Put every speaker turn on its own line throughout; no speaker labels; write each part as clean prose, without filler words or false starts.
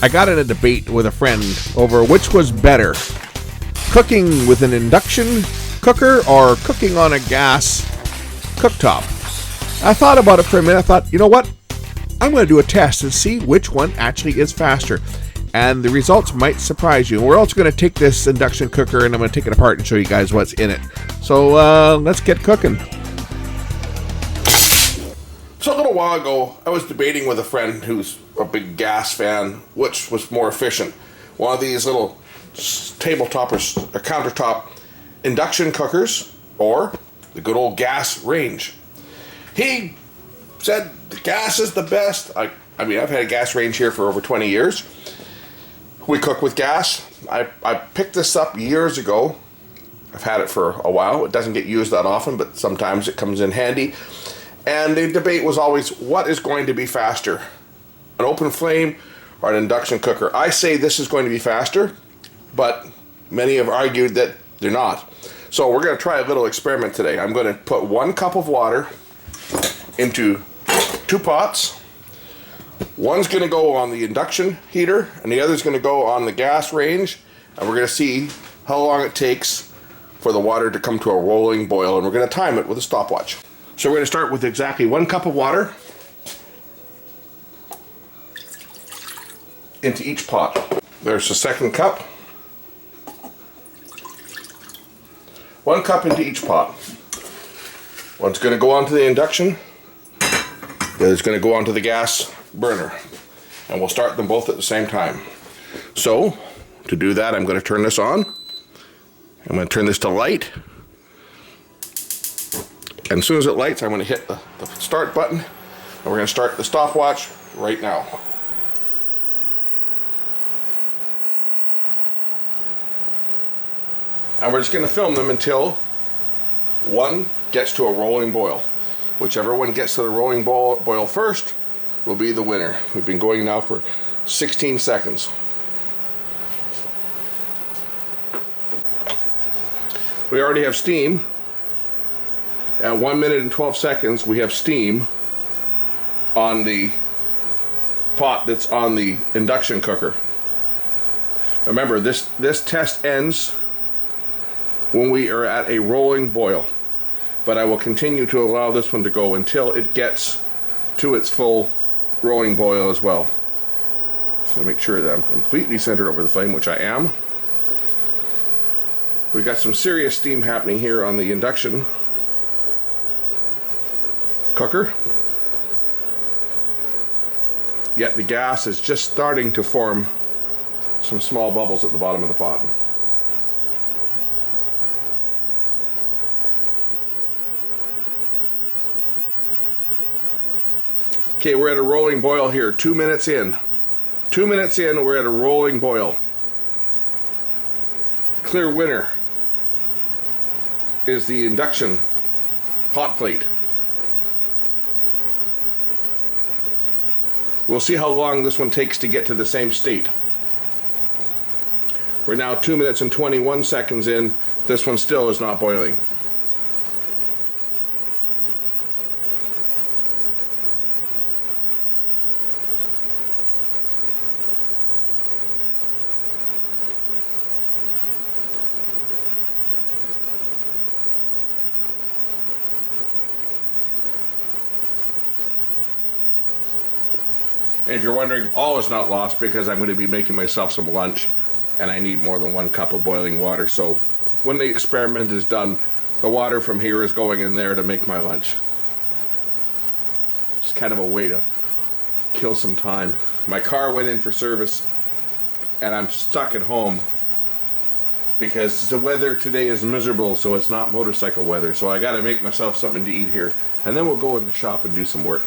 I got in a debate with a friend over which was better, cooking with an induction cooker or cooking on a gas cooktop. I thought about it for a minute. I thought, you know what? I'm going to do a test and see which one actually is faster. And the results might surprise you. We're also going to take this induction cooker and I'm going to take it apart and show you guys what's in it. So let's get cooking. So a little while ago, I was debating with a friend who's a big gas fan, which was more efficient. One of these little tabletop or countertop induction cookers or the good old gas range. He said the gas is the best. I mean, I've had a gas range here for over 20 years. We cook with gas. I picked this up years ago. I've had it for a while. It doesn't get used that often, but sometimes it comes in handy. And the debate was always, what is going to be faster? An open flame or an induction cooker? I say this is going to be faster, but many have argued that they're not. So we're going to try a little experiment today. I'm going to put 1 cup of water into 2 pots. One's going to go on the induction heater and the other's going to go on the gas range, and we're going to see how long it takes for the water to come to a rolling boil, and we're going to time it with a stopwatch. So we're going to start with exactly 1 cup of water into each pot. There's the second cup. 1 cup into each pot. One's going to go onto the induction, the other's going to go onto the gas burner, and we'll start them both at the same time. So to do that, I'm going to turn this on. I'm going to turn this to light, and as soon as it lights, I'm going to hit the start button, and we're going to start the stopwatch right now. And we're just going to film them until one gets to a rolling boil. Whichever one gets to the rolling boil first will be the winner. We've been going now for 16 seconds. We already have steam. At 1 minute and 12 seconds, we have steam on the pot that's on the induction cooker. Remember, this test ends when we are at a rolling boil, but I will continue to allow this one to go until it gets to its full rolling boil as well. So make sure that I'm completely centered over the flame, which I am. We've got some serious steam happening here on the induction cooker, yet the gas is just starting to form some small bubbles at the bottom of the pot. Okay, we're at a rolling boil here, 2 minutes in. 2 minutes in, we're at a rolling boil. Clear winner is the induction hot plate. We'll see how long this one takes to get to the same state. We're now 2 minutes and 21 seconds in. This one still is not boiling. And if you're wondering, all is not lost, because I'm going to be making myself some lunch and I need more than 1 cup of boiling water. So when the experiment is done, the water from here is going in there to make my lunch. It's kind of a way to kill some time. My car went in for service and I'm stuck at home because the weather today is miserable, so it's not motorcycle weather. So I got to make myself something to eat here, and then we'll go in the shop and do some work.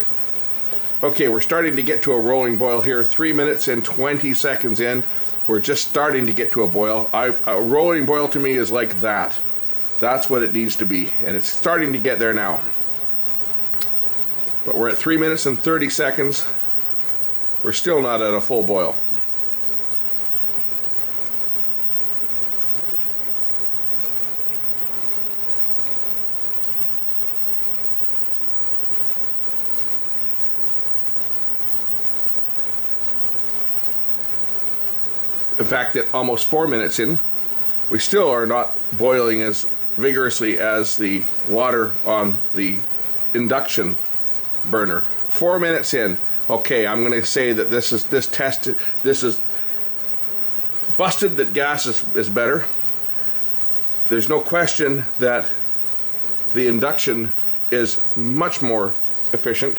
Okay, we're starting to get to a rolling boil here. 3 minutes and 20 seconds in. We're just starting to get to a boil. A rolling boil to me is like that. That's what it needs to be, and it's starting to get there now. But we're at 3 minutes and 30 seconds. We're still not at a full boil. In fact, at almost 4 minutes in, we still are not boiling as vigorously as the water on the induction burner. 4 minutes in. Okay, I'm going to say that this is busted, that gas is better. There's no question that the induction is much more efficient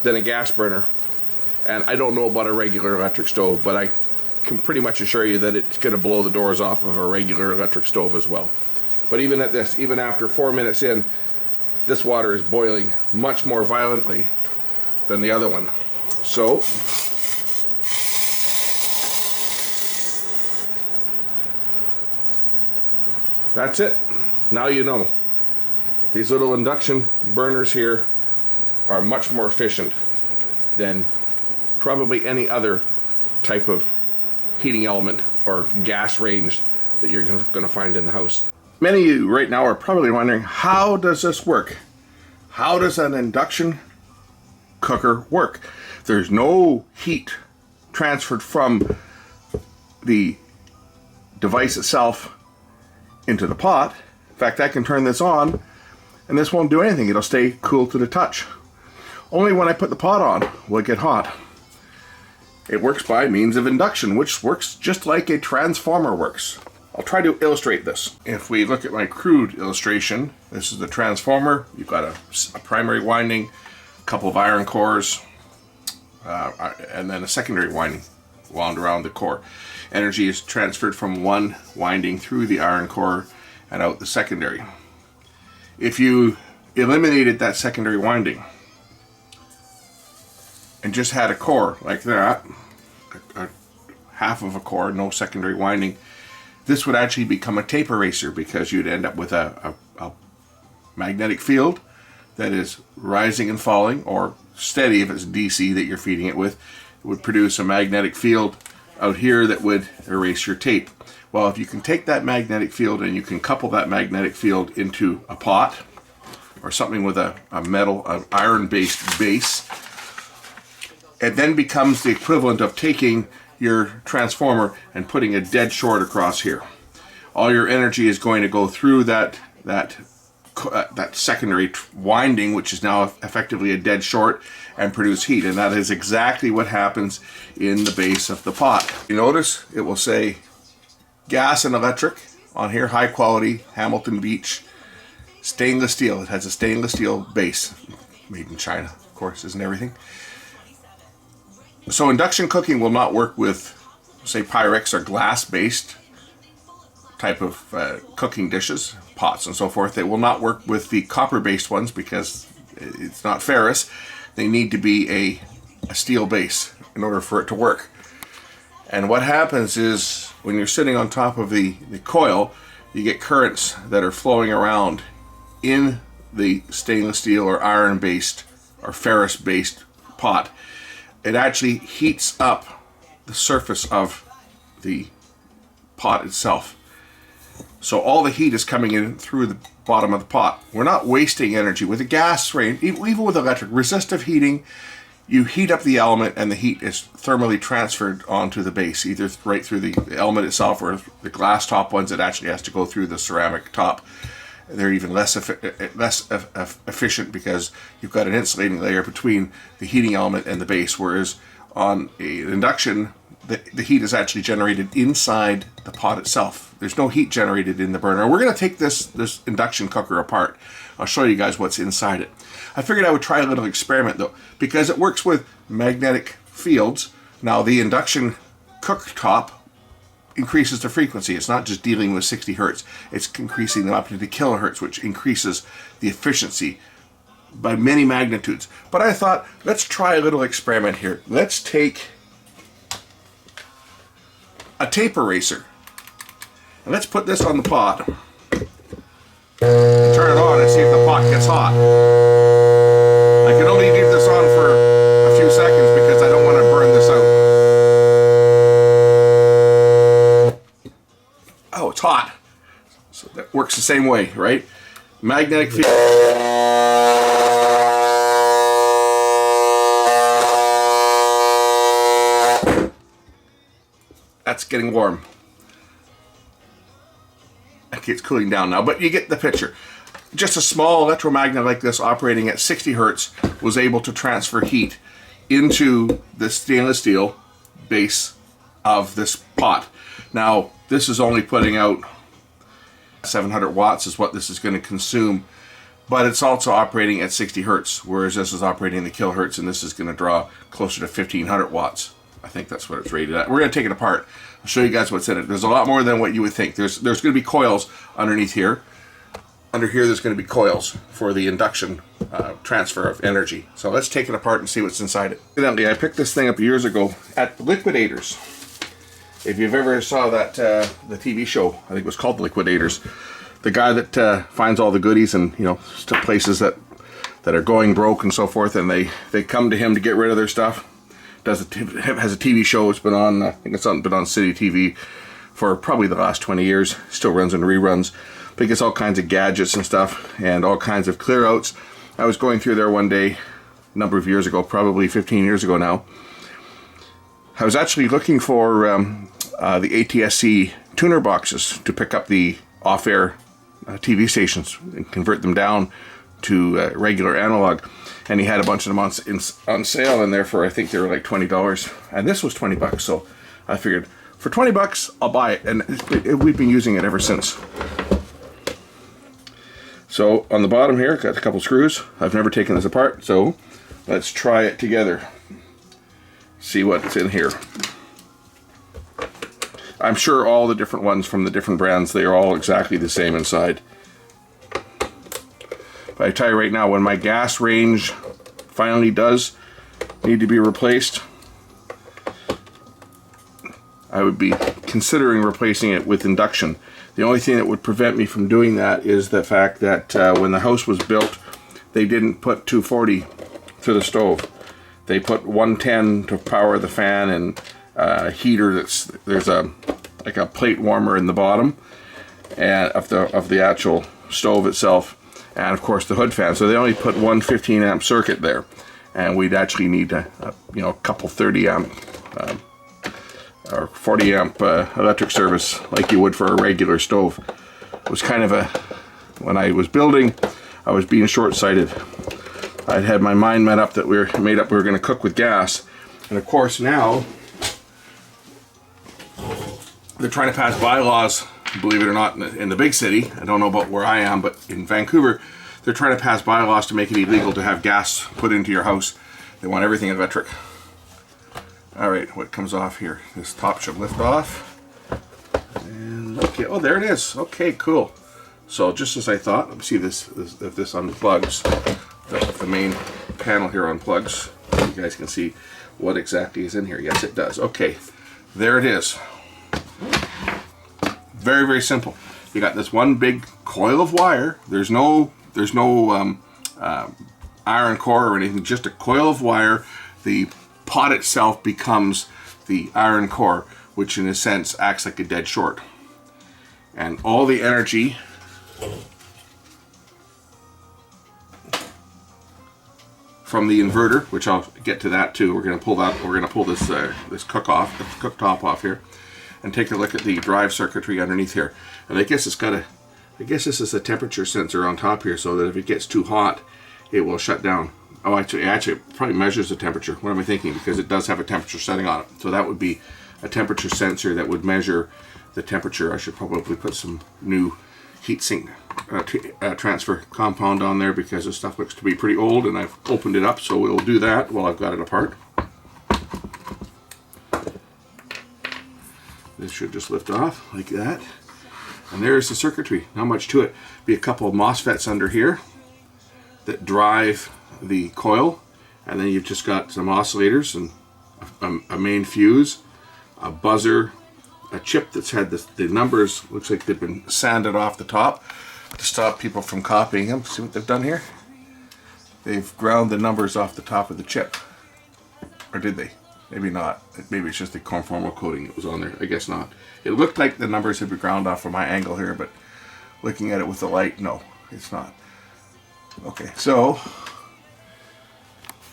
than a gas burner. And I don't know about a regular electric stove, but I can pretty much assure you that it's going to blow the doors off of a regular electric stove as well. But even at this, even after 4 minutes in, this water is boiling much more violently than the other one. So that's it. Now you know. These little induction burners here are much more efficient than probably any other type of heating element or gas range that you're going to find in the house. Many of you right now are probably wondering, how does this work? How does an induction cooker work? There's no heat transferred from the device itself into the pot. In fact, I can turn this on and this won't do anything. It'll stay cool to the touch. Only when I put the pot on will it get hot. It works by means of induction, which works just like a transformer works. I'll try to illustrate this. If we look at my crude illustration, this is the transformer. You've got a primary winding, a couple of iron cores, and then a secondary winding wound around the core. Energy is transferred from one winding through the iron core and out the secondary. If you eliminated that secondary winding and just had a core like that, half of a core, no secondary winding, this would actually become a tape eraser, because you'd end up with a magnetic field that is rising and falling, or steady if it's DC that you're feeding it with. It would produce a magnetic field out here that would erase your tape. Well, if you can take that magnetic field and you can couple that magnetic field into a pot or something with a metal, an iron-based base, it then becomes the equivalent of taking your transformer and putting a dead short across here. All your energy is going to go through that secondary winding, which is now effectively a dead short, and produce heat. And that is exactly what happens in the base of the pot. You notice it will say gas and electric on here, high quality Hamilton Beach stainless steel. It has a stainless steel base, made in China, of course, isn't everything? So induction cooking will not work with, say, Pyrex or glass-based type of cooking dishes, pots and so forth. They will not work with the copper-based ones because it's not ferrous. They need to be a steel base in order for it to work. And what happens is, when you're sitting on top of the coil, you get currents that are flowing around in the stainless steel or iron-based or ferrous-based pot. It actually heats up the surface of the pot itself. So all the heat is coming in through the bottom of the pot. We're not wasting energy. With a gas range, even with electric, resistive heating, you heat up the element and the heat is thermally transferred onto the base, either right through the element itself, or the glass top ones, it actually has to go through the ceramic top. They're even less efficient because you've got an insulating layer between the heating element and the base, whereas on an induction, the heat is actually generated inside the pot itself. There's no heat generated in the burner. We're going to take this induction cooker apart. I'll show you guys what's inside it. I figured I would try a little experiment though, because it works with magnetic fields. Now the induction cooktop increases the frequency. It's not just dealing with 60 hertz. It's increasing them up into kilohertz, which increases the efficiency by many magnitudes. But I thought, let's try a little experiment here. Let's take a tape eraser and let's put this on the pot. Turn it on and see if the pot gets hot. I can only leave this on for a few seconds because I don't want to burn this out. Oh, it's hot. So that works the same way, right? Magnetic field. that's getting warm. Okay, it's cooling down now, but you get the picture. Just a small electromagnet like this operating at 60 hertz was able to transfer heat into the stainless steel base of this pot. Now, this is only putting out 700 watts is what this is going to consume, but it's also operating at 60 hertz, whereas this is operating in the kilohertz, and this is going to draw closer to 1500 watts. I think that's what it's rated at. We're going to take it apart. I'll show you guys what's in it. There's a lot more than what you would think. There's going to be coils underneath here. Under here, there's going to be coils for the induction transfer of energy. So let's take it apart and see what's inside it. Evidently, I picked this thing up years ago at Liquidators. If you've ever saw that the TV show, I think it was called Liquidators. The guy that finds all the goodies and to places that are going broke and so forth, and they come to him to get rid of their stuff. Has a TV show. It's been on. I think it's been on City TV for probably the last 20 years. Still runs in reruns. But he gets all kinds of gadgets and stuff, and all kinds of clear outs. I was going through there one day, a number of years ago, probably 15 years ago now. I was actually looking for the ATSC tuner boxes to pick up the off-air TV stations and convert them down to regular analog. And he had a bunch of them on sale in there for, I think they were like $20. And this was 20 bucks, so I figured, for 20 bucks, I'll buy it. And we've been using it ever since. So on the bottom here, got a couple screws. I've never taken this apart, so let's try it together. See what's in here. I'm sure all the different ones from the different brands, they are all exactly the same inside. But I tell you right now, when my gas range finally does need to be replaced, I would be considering replacing it with induction. The only thing that would prevent me from doing that is the fact that when the house was built, they didn't put 240 to the stove. They put 110 to power the fan and heater. There's like a plate warmer in the bottom and of the actual stove itself, and of course the hood fan. So they only put one 15 amp circuit there, and we'd actually need a couple 30 amp or 40 amp electric service like you would for a regular stove. It was kind of when I was building, I was being short-sighted. I'd had my mind made up we were going to cook with gas, and of course now they're trying to pass bylaws, believe it or not, in the big city. I don't know about where I am, but in Vancouver, they're trying to pass bylaws to make it illegal to have gas put into your house. They want everything electric. All right, what comes off here? This top should lift off. And okay, oh, there it is. Okay, cool. So just as I thought, let me see if this unplugs. The main panel here unplugs. You guys can see what exactly is in here. Yes, it does. Okay, there it is. Very, very simple. You got this one big coil of wire. There's no iron core or anything. Just a coil of wire. The pot itself becomes the iron core, which in a sense acts like a dead short. And all the energy from the inverter, which I'll get to that too. We're going to pull this cooktop off here, and take a look at the drive circuitry underneath here. And I guess this is a temperature sensor on top here, so that if it gets too hot, it will shut down. Oh, actually, it probably measures the temperature. What am I thinking? Because it does have a temperature setting on it. So that would be a temperature sensor that would measure the temperature. I should probably put some new heat sink transfer compound on there, because this stuff looks to be pretty old, and I've opened it up, so we'll do that while I've got it apart. This should just lift off like that. And there's the circuitry. Not much to it. Be a couple of MOSFETs under here that drive the coil, and then you've just got some oscillators and a main fuse, a buzzer, a chip that's had the numbers, looks like they've been sanded off the top to stop people from copying them. See what they've done here? They've ground the numbers off the top of the chip. Or did they? Maybe not. Maybe it's just the conformal coating that was on there. I guess not. It looked like the numbers had been ground off from my angle here, but looking at it with the light, no, it's not. Okay, so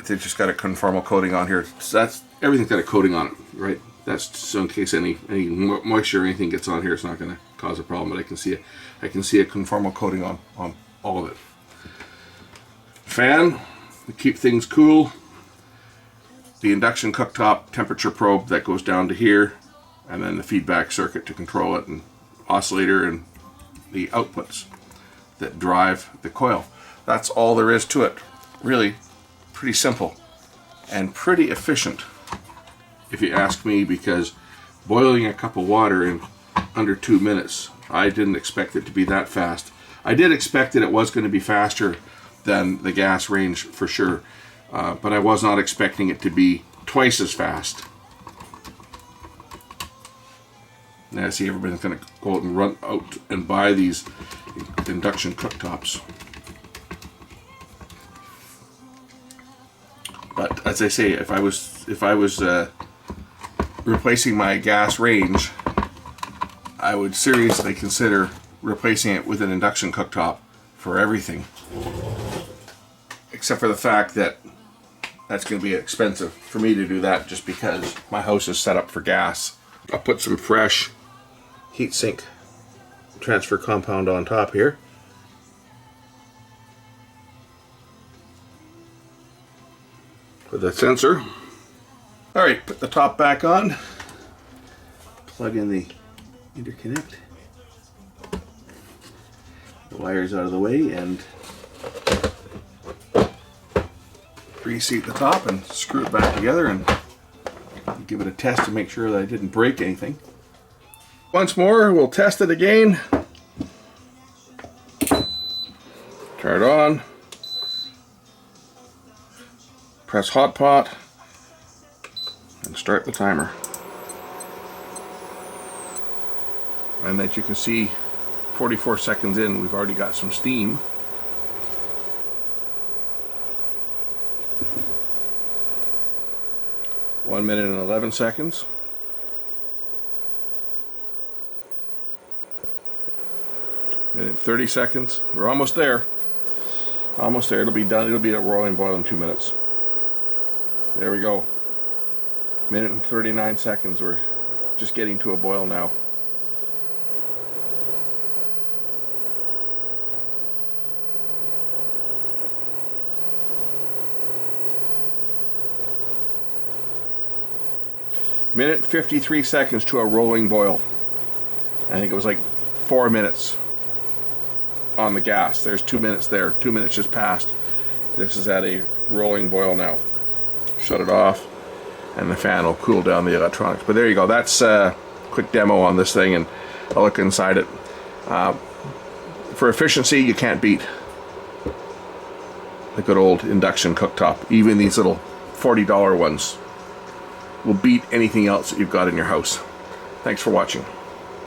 they've just got a conformal coating on here. So everything's got a coating on it, right? That's just in case any moisture or anything gets on here. It's not going to cause a problem, but I can see a conformal coating on all of it. Fan to keep things cool. The induction cooktop temperature probe that goes down to here, and then the feedback circuit to control it, and oscillator and the outputs that drive the coil. That's all there is to it. Really pretty simple and pretty efficient, if you ask me, because boiling a cup of water in under 2 minutes, I didn't expect it to be that fast. I did expect that it was going to be faster than the gas range for sure, but I was not expecting it to be twice as fast. Now I see everybody's going to go out and run out and buy these induction cooktops. But as I say, if I was replacing my gas range, I would seriously consider replacing it with an induction cooktop for everything. Except for the fact that that's going to be expensive for me to do that, just because my house is set up for gas. I'll put some fresh heatsink transfer compound on top here. For the sensor. Alright, put the top back on. Plug in the interconnect. The wires out of the way, and reseat the top and screw it back together and give it a test to make sure that I didn't break anything. Once more, we'll test it again. Turn it on. Press hot pot and start the timer. And that you can see 44 seconds in, we've already got some steam. One minute and 11 seconds. Minute 30 seconds. We're almost there. Almost there. It'll be done. It'll be a rolling boil in 2 minutes. There we go. Minute and 39 seconds. We're just getting to a boil now. Minute 53 seconds to a rolling boil. I think it was like 4 minutes on the gas. There's 2 minutes there. 2 minutes just passed. This is at a rolling boil now. Shut it off and the fan will cool down the electronics. But there you go. That's a quick demo on this thing, and I'll look inside it. For efficiency, you can't beat the good old induction cooktop. Even these little $40 ones will beat anything else that you've got in your house. Thanks for watching.